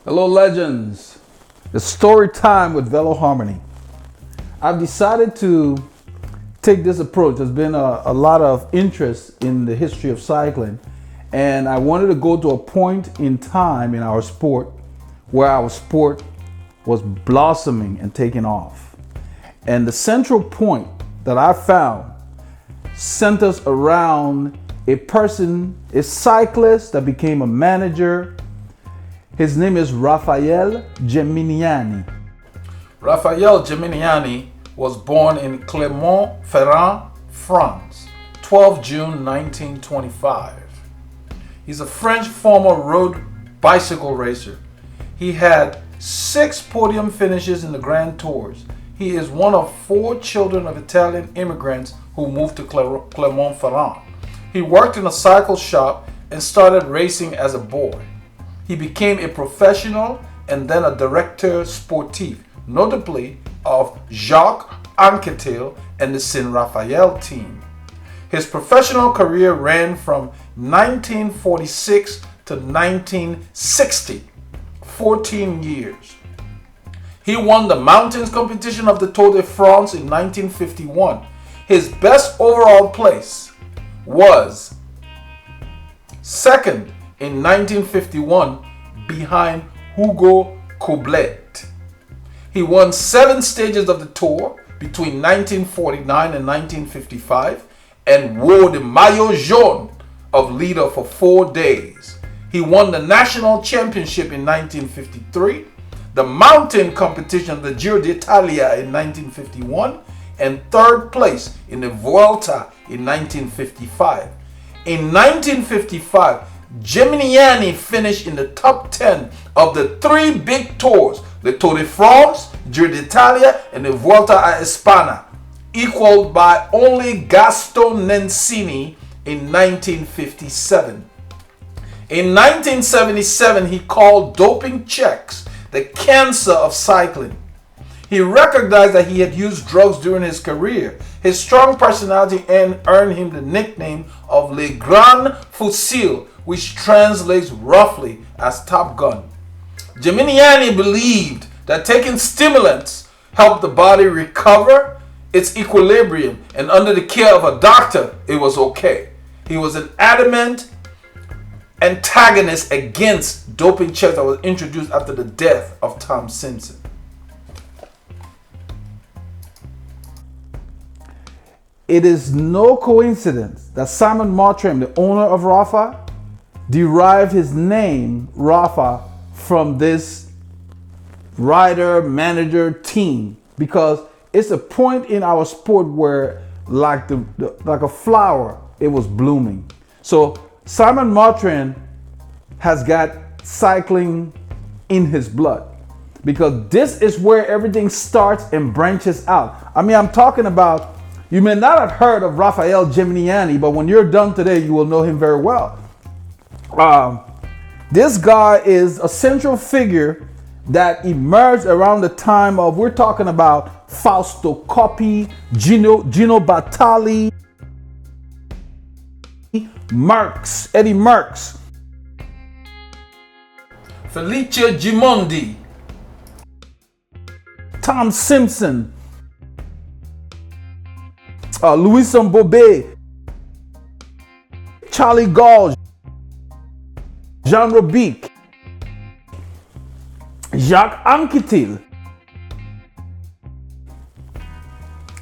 Hello, legends. It's story time with Veloharmony. I've decided to take this approach. There's been a lot of interest in the history of cycling, and I wanted to go to a point in time in our sport where our sport was blossoming and taking off. And the central point that I found centers around a person, a cyclist that became a manager. His name is Raphael Geminiani. Raphael Geminiani was born in Clermont-Ferrand, France, 12 June 1925. He's a French former road bicycle racer. He had 6 podium finishes in the Grand Tours. He is one of 4 children of Italian immigrants who moved to Clermont-Ferrand. He worked in a cycle shop and started racing as a boy. He became a professional and then a directeur sportif, notably of Jacques Anquetil and the Saint Raphael team. His professional career ran from 1946 to 1960, 14 years. He won the mountains competition of the Tour de France in 1951. His best overall place was second in 1951 behind Hugo Coblet. He won 7 stages of the Tour between 1949 and 1955 and wore the maillot jaune of leader for 4 days. He won the national championship in 1953, the mountain competition of the Giro d'Italia in 1951, and 3rd place in the Vuelta in 1955. In 1955, Geminiani finished in the top 10 of the 3 big tours, the Tour de France, Giro d'Italia, and the Vuelta a España, equaled by only Gaston Nencini in 1957. In 1977, he called doping checks the cancer of cycling. He recognized that he had used drugs during his career. His strong personality earned him the nickname of Le Grand Fusil, which translates roughly as Top Gun. Geminiani believed that taking stimulants helped the body recover its equilibrium, and under the care of a doctor, it was okay. He was an adamant antagonist against doping checks that was introduced after the death of Tom Simpson. It is no coincidence that Simon Mottram, the owner of Rapha, derived his name, Rapha, from this rider, manager, team, because it's a point in our sport where, like a flower, it was blooming. So Simon Mottram has got cycling in his blood, because this is where everything starts and branches out. I mean, I'm talking about, you may not have heard of Raphael Geminiani, but when you're done today, you will know him very well. This guy is a central figure that emerged around the time of, we're talking about Fausto Coppi, Gino Bartali, Eddie Merckx, Felice Gimondi, Tom Simpson, Louis Mbobé, Charlie Gauge, Jean Robic, Jacques Anquetil,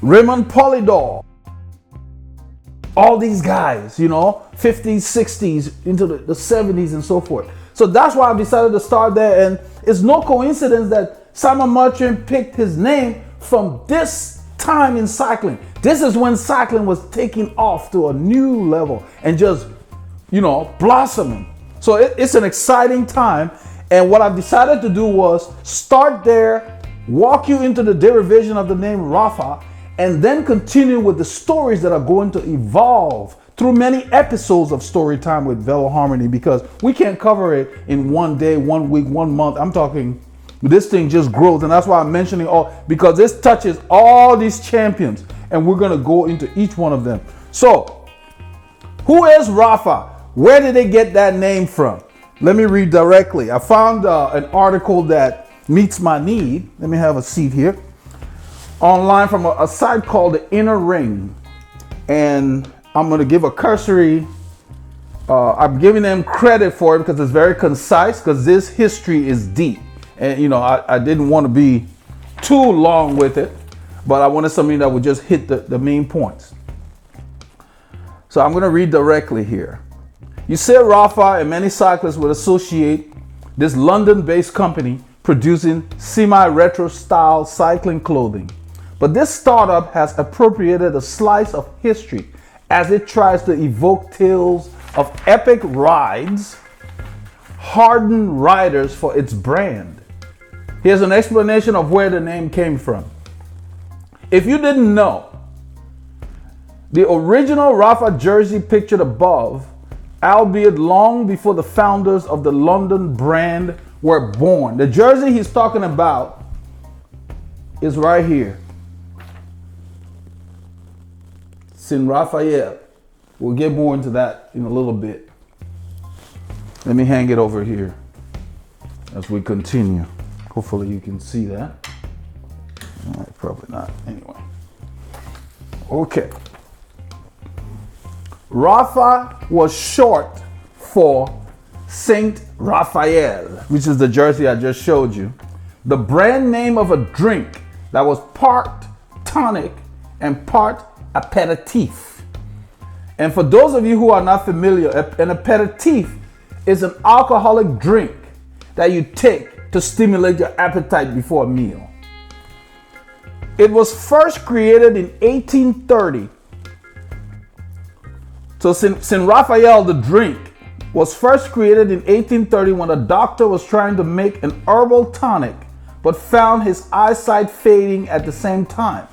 Raymond Polidor. All these guys, 50s, 60s, into the 70s and so forth. So that's why I've decided to start there. And it's no coincidence that Simon Mottram picked his name from this time in cycling. This is when cycling was taking off to a new level and just, blossoming. So it's an exciting time. And what I've decided to do was start there, walk you into the derivation of the name Rapha, and then continue with the stories that are going to evolve through many episodes of Storytime with Veloharmony, because we can't cover it in one day, 1 week, 1 month. I'm talking, this thing just grows, and that's why I'm mentioning all, because this touches all these champions, and we're going to go into each one of them. So, who is Rapha? Where did they get that name from? Let me read directly. I found an article that meets my need. Let me have a seat here. Online from a site called The Inner Ring. And I'm going to give a cursory, I'm giving them credit for it because it's very concise, because this history is deep. And, you know, I didn't want to be too long with it, but I wanted something that would just hit the main points. So I'm going to read directly here. You say Rapha and many cyclists would associate this London-based company producing semi-retro style cycling clothing. But this startup has appropriated a slice of history as it tries to evoke tales of epic rides, hardened riders for its brand. Here's an explanation of where the name came from. If you didn't know, the original Rapha jersey pictured above, albeit long before the founders of the London brand were born. The jersey he's talking about is right here. Sin Raphael. We'll get more into that in a little bit. Let me hang it over here as we continue. Hopefully you can see that. Probably not. Anyway. Okay. Rapha was short for Saint Raphael, which is the jersey I just showed you. The brand name of a drink that was part tonic and part aperitif. And for those of you who are not familiar, an aperitif is an alcoholic drink that you take to stimulate your appetite before a meal. It was first created in 1830. So Sin Raphael, the drink, was first created in 1830 when a doctor was trying to make an herbal tonic but found his eyesight fading at the same time.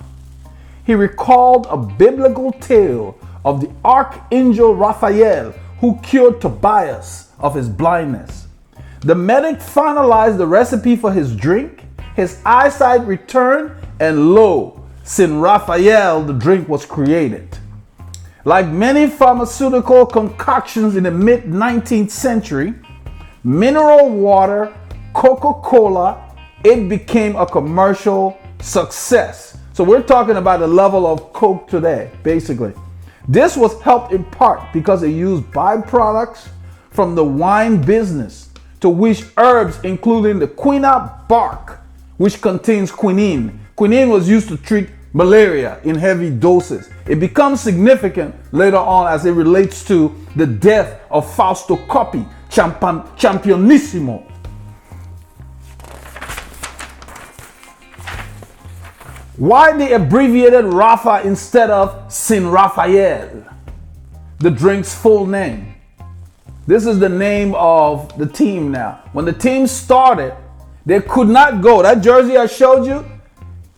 He recalled a biblical tale of the archangel Raphael who cured Tobias of his blindness. The medic finalized the recipe for his drink, his eyesight returned, and lo, Sin Raphael, the drink, was created. Like many pharmaceutical concoctions in the mid-19th century, mineral water, Coca-Cola, it became a commercial success. So we're talking about the level of Coke today, basically. This was helped in part because it used byproducts from the wine business, to which herbs including the quinine bark, which contains quinine. Quinine was used to treat malaria in heavy doses. It becomes significant later on as it relates to the death of Fausto Coppi, Championissimo. Why the abbreviated Rapha instead of Sin Raphael, the drink's full name? This is the name of the team now. When the team started, they could not go. That jersey I showed you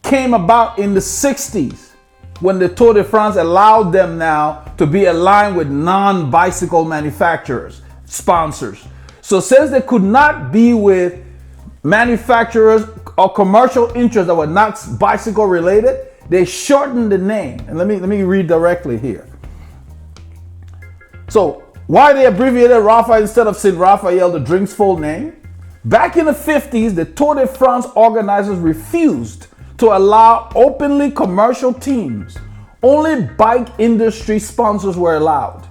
came about in the 60s when the Tour de France allowed them now to be aligned with non-bicycle manufacturers, sponsors. So since they could not be with manufacturers or commercial interests that were not bicycle related, they shortened the name. And let me read directly here. So why they abbreviated Rapha instead of Sin Raphael, the drink's full name? Back in the 50s, the Tour de France organizers refused to allow openly commercial teams. Only bike industry sponsors were allowed.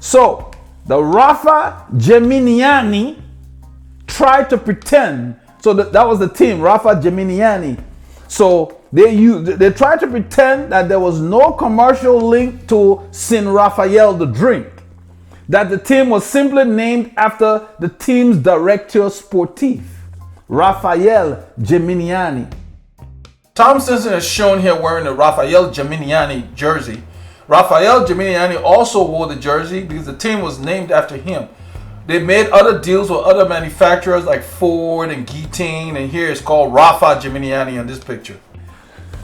So the Rapha Geminiani tried to pretend, so that was the team, Rapha Geminiani. So they tried to pretend that there was no commercial link to Sin Raphael, the drink, that the team was simply named after the team's directeur sportif, Raphael Geminiani. Tom Simpson is shown here wearing the Raphael Geminiani jersey. Raphael Geminiani also wore the jersey because the team was named after him. They made other deals with other manufacturers like Ford and Quinine, and here it's called Rapha Geminiani in this picture.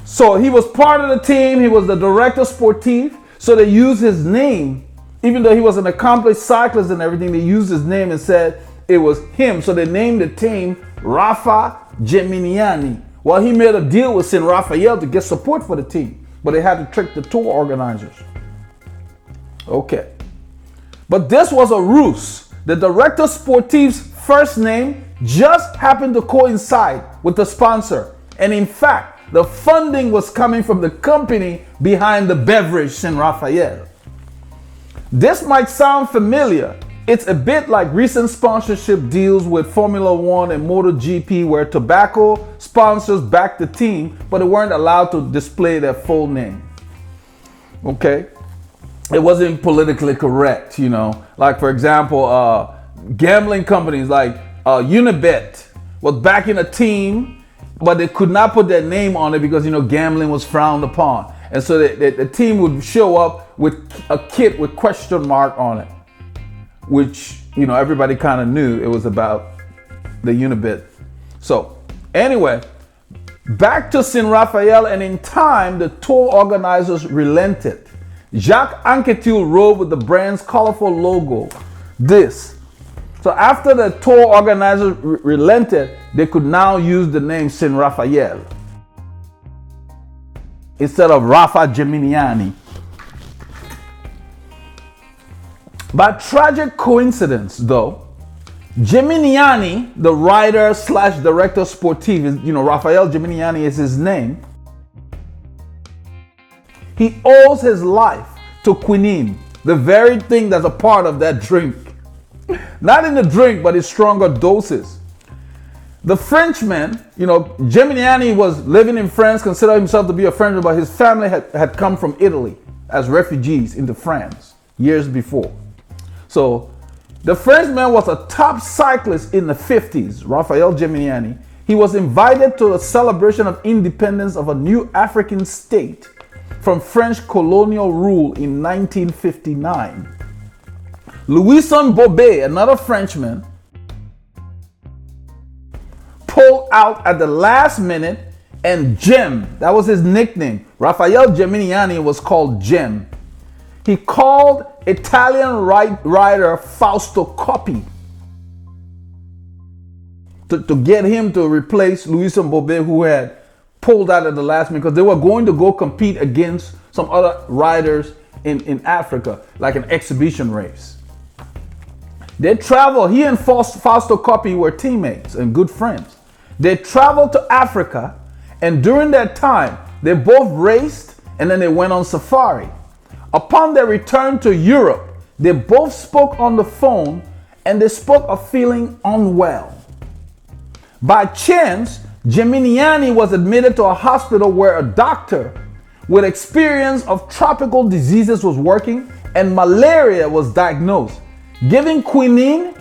So he was part of the team, he was the director sportif, so they used his name. Even though he was an accomplished cyclist and everything, they used his name and said it was him. So they named the team Rapha Geminiani. Well, he made a deal with Sin Raphael to get support for the team, but they had to trick the tour organizers. Okay. But this was a ruse The director sportive's first name just happened to coincide with the sponsor. And in fact, the funding was coming from the company behind the beverage St. Raphael. This might sound familiar. It's a bit like recent sponsorship deals with Formula One and MotoGP where tobacco sponsors backed the team, but they weren't allowed to display their full name. Okay? It wasn't politically correct, you know. Like, for example, gambling companies like Unibet was backing a team, but they could not put their name on it because, you know, gambling was frowned upon. And so the team would show up with a kit with question mark on it, which, you know, everybody kind of knew it was about the Unibet. So anyway, back to St. Raphael, and in time, the tour organizers relented. Jacques Anquetil rode with the brand's colorful logo, this. So after the tour organizers relented, they could now use the name St. Raphael instead of Rapha Geminiani. By tragic coincidence, though, Geminiani, the writer slash director sportive, you know, Raphael Geminiani is his name. He owes his life to quinine, the very thing that's a part of that drink. Not in the drink, but in stronger doses. The Frenchman, you know, Geminiani was living in France, considered himself to be a Frenchman, but his family had come from Italy as refugees into France years before. So the Frenchman was a top cyclist in the 50s, Raphael Geminiani. He was invited to a celebration of independence of a new African state from French colonial rule in 1959. Louison Bobet, another Frenchman, pulled out at the last minute, and Gem, that was his nickname. Raphael Geminiani was called Gem. He called Italian writer Fausto Coppi to get him to replace Louison Bobet, who had pulled out at the last minute because they were going to go compete against some other riders in Africa, like an exhibition race. They traveled, he and Fausto Coppi were teammates and good friends. They traveled to Africa, and during that time, they both raced and then they went on safari. Upon their return to Europe, they both spoke on the phone and they spoke of feeling unwell. By chance, Geminiani was admitted to a hospital where a doctor with experience of tropical diseases was working, and malaria was diagnosed. Given quinine,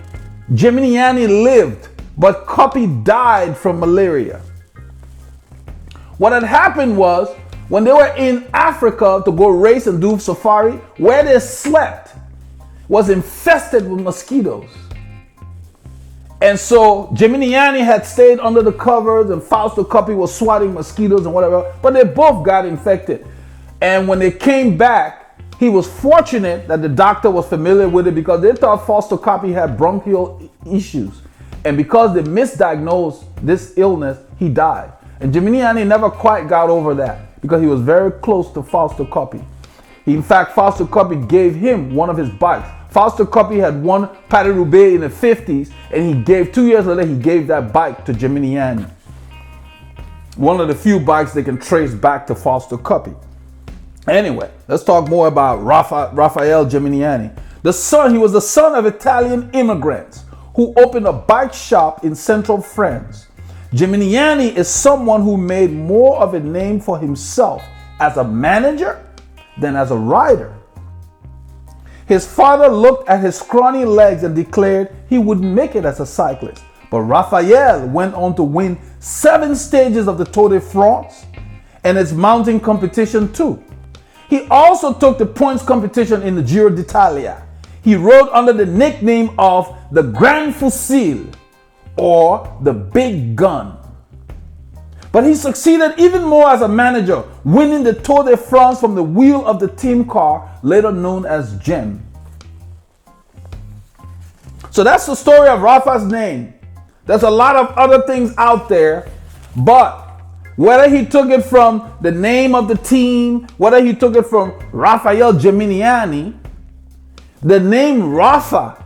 Geminiani lived, but Coppi died from malaria. What had happened was, when they were in Africa to go race and do safari, where they slept was infested with mosquitoes. And so Geminiani had stayed under the covers and Fausto Coppi was swatting mosquitoes and whatever, but they both got infected. And when they came back, he was fortunate that the doctor was familiar with it because they thought Fausto Coppi had bronchial issues. And because they misdiagnosed this illness, he died. And Geminiani never quite got over that because he was very close to Fausto Coppi. In fact, Fausto Coppi gave him one of his bikes. Fausto Coppi had won Paris-Roubaix in the 50s, and he gave, 2 years later, he gave that bike to Geminiani. One of the few bikes they can trace back to Fausto Coppi. Anyway, let's talk more about Raphael Geminiani. He was the son of Italian immigrants who opened a bike shop in central France. Geminiani is someone who made more of a name for himself as a manager than as a rider. His father looked at his scrawny legs and declared he wouldn't make it as a cyclist. But Raphael went on to win 7 stages of the Tour de France and its mountain competition too. He also took the points competition in the Giro d'Italia. He rode under the nickname of the Grand Fusil, or the Big Gun. But he succeeded even more as a manager, winning the Tour de France from the wheel of the team car, later known as Gem. So that's the story of Rapha's name. There's a lot of other things out there, but whether he took it from the name of the team, whether he took it from Raphael Geminiani, the name Rapha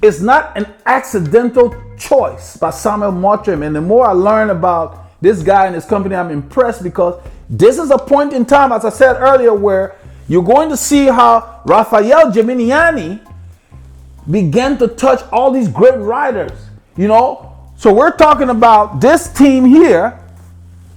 It's not an accidental choice by Samuel Mottram. And the more I learn about this guy and his company, I'm impressed because this is a point in time, as I said earlier, where you're going to see how Raphael Geminiani began to touch all these great writers, you know. So we're talking about this team here,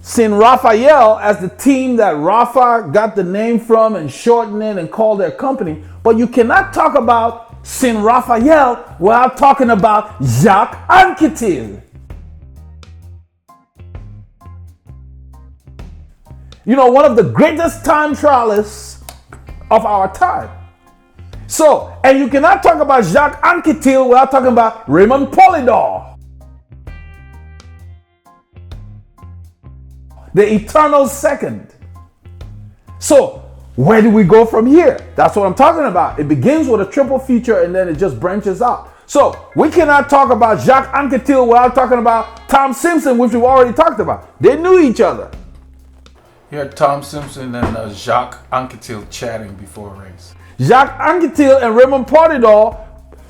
seeing Raphael as the team that Rapha got the name from and shortened it and called their company. But you cannot talk about Saint Raphael without talking about Jacques Anquetil. You know, one of the greatest time trialists of our time. So, and you cannot talk about Jacques Anquetil without talking about Raymond Polydor, the eternal second. So, where do we go from here? That's what I'm talking about. It begins with a triple feature and then it just branches out. So, we cannot talk about Jacques Anquetil without talking about Tom Simpson, which we've already talked about. They knew each other. You had Tom Simpson and Jacques Anquetil chatting before a race. Jacques Anquetil and Raymond Polydor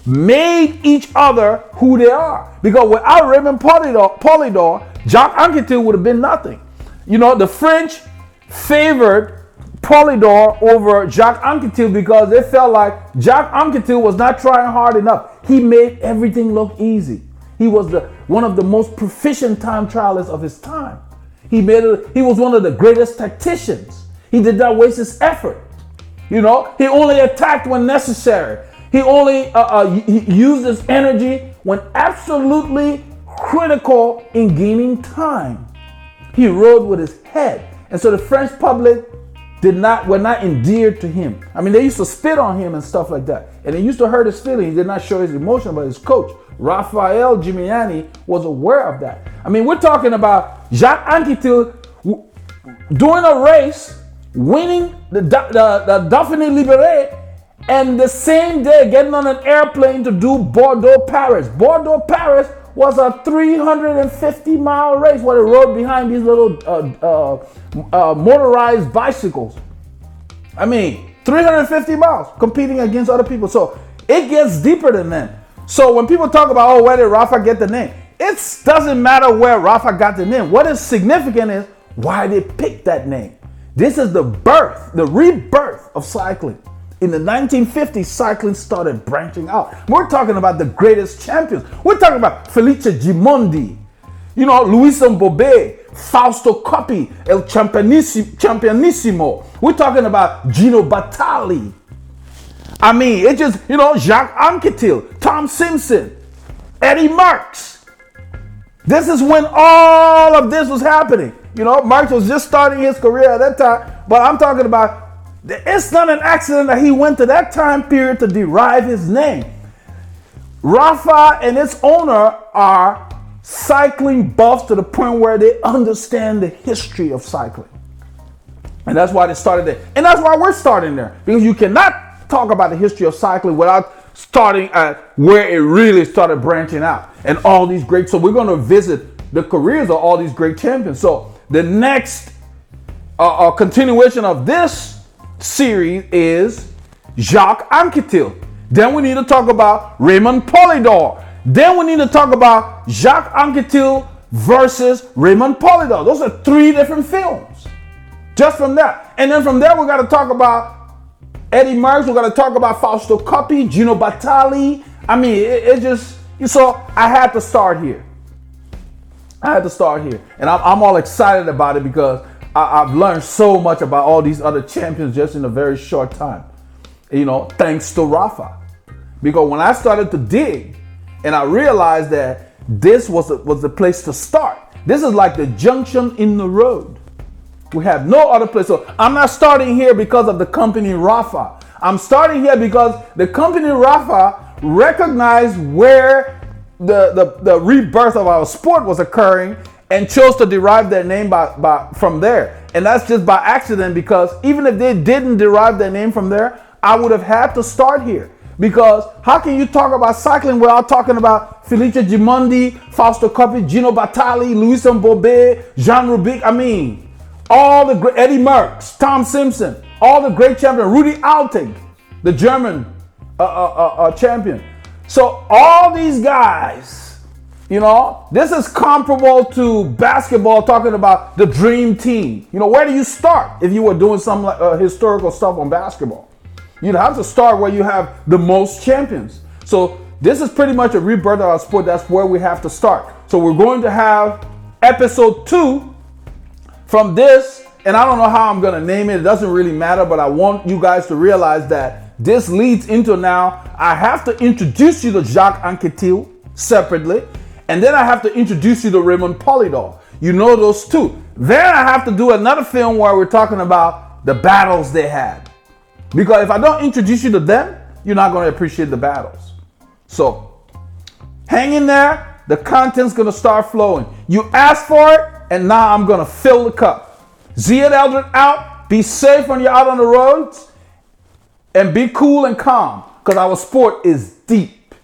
made each other who they are. Because without Raymond Polydor, Jacques Anquetil would have been nothing. You know, the French favored Polydor over Jacques Anquetil because they felt like Jacques Anquetil was not trying hard enough. He made everything look easy. He was one of the most proficient time trialists of his time. He was one of the greatest tacticians. He did not waste his effort. You know, he only attacked when necessary. He only he used his energy when absolutely critical in gaining time. He rode with his head. And so the French public were not endeared to him. I mean, they used to spit on him and stuff like that. And it used to hurt his feelings. He did not show his emotion, but his coach, Raphael Geminiani, was aware of that. I mean, we're talking about Jacques Anquetil doing a race, winning the Dauphiné Libéré, and the same day getting on an airplane to do Bordeaux-Paris. Bordeaux-Paris was a 350-mile race where they rode behind these little motorized bicycles. I mean, 350 miles competing against other people. So it gets deeper than that. So when people talk about, oh, where did Rapha get the name? It doesn't matter where Rapha got the name. What is significant is why they picked that name. This is the rebirth of cycling. In the 1950s, cycling started branching out. We're talking about the greatest champions. We're talking about Felice Gimondi, you know, Luis Mbobé, Fausto Coppi, El Championissimo. We're talking about Gino Bartali. I mean, it just, you know, Jacques Anquetil, Tom Simpson, Eddie Merckx. This is when all of this was happening. You know, Merckx was just starting his career at that time, but I'm talking about, it's not an accident that he went to that time period to derive his name. Rapha and its owner are cycling buffs to the point where they understand the history of cycling. And that's why they started there. And that's why we're starting there. Because you cannot talk about the history of cycling without starting at where it really started branching out. And all these great, so we're going to visit the careers of all these great champions. So the next continuation of this series is Jacques Anquetil. Then we need to talk about Raymond Polydor. Then we need to talk about Jacques Anquetil versus Raymond Polydor. Those are three different films. Just from that. And then from there, we got to talk about Eddie Merckx. We got to talk about Fausto Coppi, Gino Bartali. I mean, it just, so I had to start here. And I'm all excited about it because I've learned so much about all these other champions just in a very short time. You know, thanks to Rapha. Because when I started to dig and I realized that this was the place to start. This is like the junction in the road. We have no other place. So I'm not starting here because of the company Rapha. I'm starting here because the company Rapha recognized where the rebirth of our sport was occurring and chose to derive their name from there. And that's just by accident, because even if they didn't derive their name from there, I would have had to start here. Because how can you talk about cycling without talking about Felice Gimondi, Fausto Coppi, Gino Bartali, Luis Mbobé, Jean Rubik? I mean, all the great, Eddie Merckx, Tom Simpson, all the great champions, Rudi Altig, the German champion. So all these guys, you know, this is comparable to basketball, talking about the dream team. You know, where do you start if you were doing some historical stuff on basketball? You'd have to start where you have the most champions. So this is pretty much a rebirth of our sport. That's where we have to start. So we're going to have episode 2 from this, and I don't know how I'm going to name it. It doesn't really matter, but I want you guys to realize that this leads into now, I have to introduce you to Jacques Anquetil separately, and then I have to introduce you to Raymond Polydor. You know those two. Then I have to do another film where we're talking about the battles they had. Because if I don't introduce you to them, you're not going to appreciate the battles. So, hang in there. The content's going to start flowing. You asked for it, and now I'm going to fill the cup. Ziad Eldred out. Be safe when you're out on the roads. And be cool and calm, because our sport is deep.